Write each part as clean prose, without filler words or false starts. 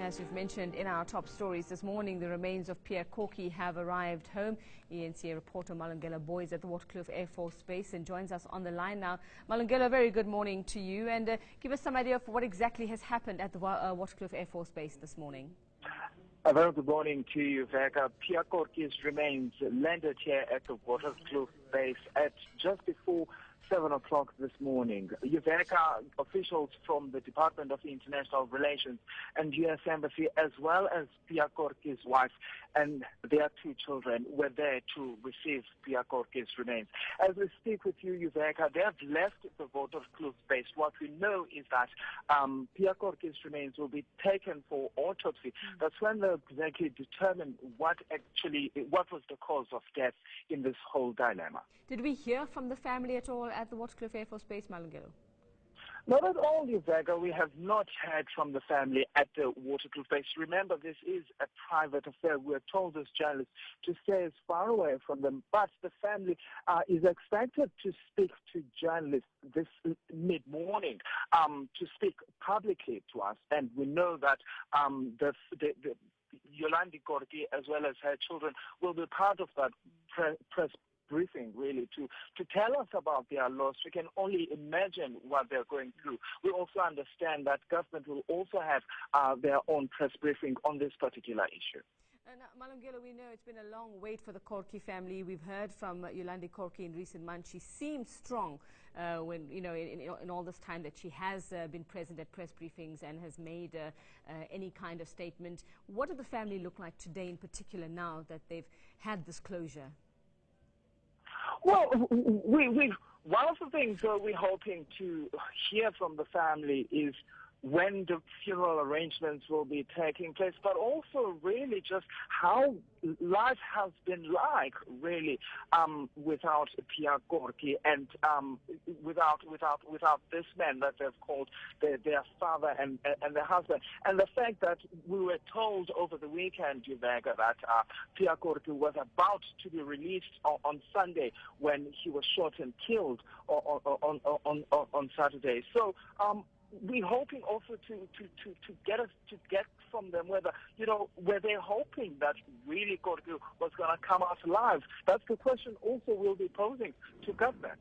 as we've mentioned in our top stories this morning, the remains of Pierre Korkie have arrived home. ENCA reporter Malungelo Boy is at the Waterkloof Air Force Base and joins us on the line now. Malungelo, very good morning to you, and give us some idea of what exactly has happened at the Waterkloof Air Force Base this morning. A very good morning to you, Vega. Pierre Korkie's remains landed here at the Waterkloof Base at just before 7 o'clock this morning. Uveka officials from the Department of International Relations and U.S. Embassy, as well as Pierre Korkie's wife and their 2 children, were there to receive Pierre Korkie's remains. As we speak with you, Uveka, they have left the Waterkloof Base. What we know is that Pierre Korkie's remains will be taken for autopsy. That's when they'll exactly determine what was the cause of death in this whole dilemma. Did we hear from the family at all at the Waterkloof Air Force Base, Malungelo? Not at all, Uveka. We have not heard from the family at the Waterkloof Base. Remember, this is a private affair. We're told as journalists to stay as far away from them. But the family is expected to speak to journalists this mid-morning, to speak publicly to us. And we know that Yolandi Korkie, as well as her children, will be part of that press briefing, really, to tell us about their loss. We can only imagine what they're going through. We also understand that government will also have their own press briefing on this particular issue. Malungelo, we know it's been a long wait for the Korkie family. We've heard from Yolandi Korkie in recent months. She seems strong when, you know, in all this time that she has been present at press briefings and has made any kind of statement. What does the family look like today in particular now that they've had this closure? Well, one of the things we're hoping to hear from the family is when the funeral arrangements will be taking place, but also really just how life has been like, really, without Pierre Korkie and without this man that they've called their father and their husband. And the fact that we were told over the weekend, Uveka, that Pierre Korkie was about to be released on Sunday when he was shot and killed on Saturday. So we're hoping also to get from them whether, you know, were they hoping that really Korkie was going to come out alive. That's the question also we'll be posing to government.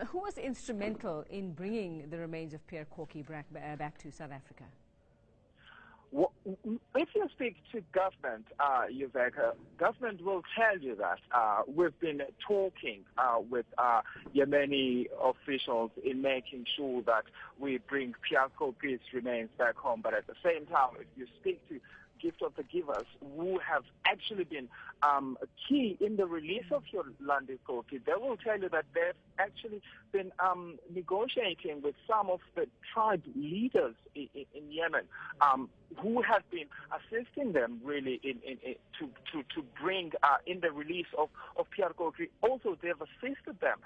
Who was instrumental in bringing the remains of Pierre Korkie back to South Africa? Well, if you speak to government, Uveka, government will tell you that we've been talking with Yemeni officials in making sure that we bring Pierre Korkie's remains back home. But at the same time, if you speak to Gift of the Givers, who have actually been key in the release of Yolandi Korkie, they will tell you that they've actually been negotiating with some of the tribe leaders in Yemen, who have been assisting them really to bring in the release of Pierre Korkie. Also, they've assisted them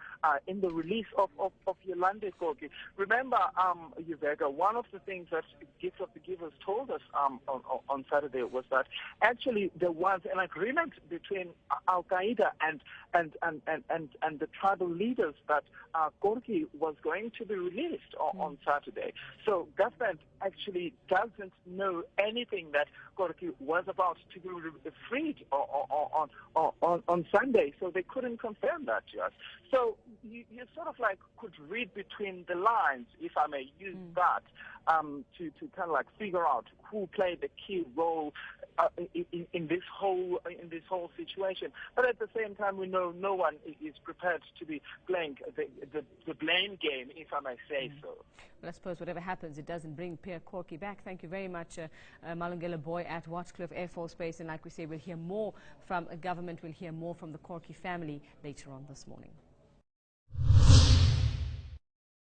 in the release of Yolandi Korkie. Remember, Uveka, one of the things that Gift of the Givers told us on Saturday was that actually there was an agreement between Al Qaeda and the tribal leaders that Korkie was going to be released on Saturday. So government actually doesn't know anything that Korkie was about to be freed on Sunday, so they couldn't confirm that to us. So you sort of like could read between the lines, if I may use that, to kind of like figure out who played the key role in this whole situation. But at the same time, we know no one is prepared to be playing the blame game, if I may say so. Well, I suppose whatever happens, it doesn't bring Pierre Korkie back. Thank you very much, Malungelo Boy at Waterkloof Air Force Base. And like we say, we'll hear more from government, we'll hear more from the Korkie family later on this morning.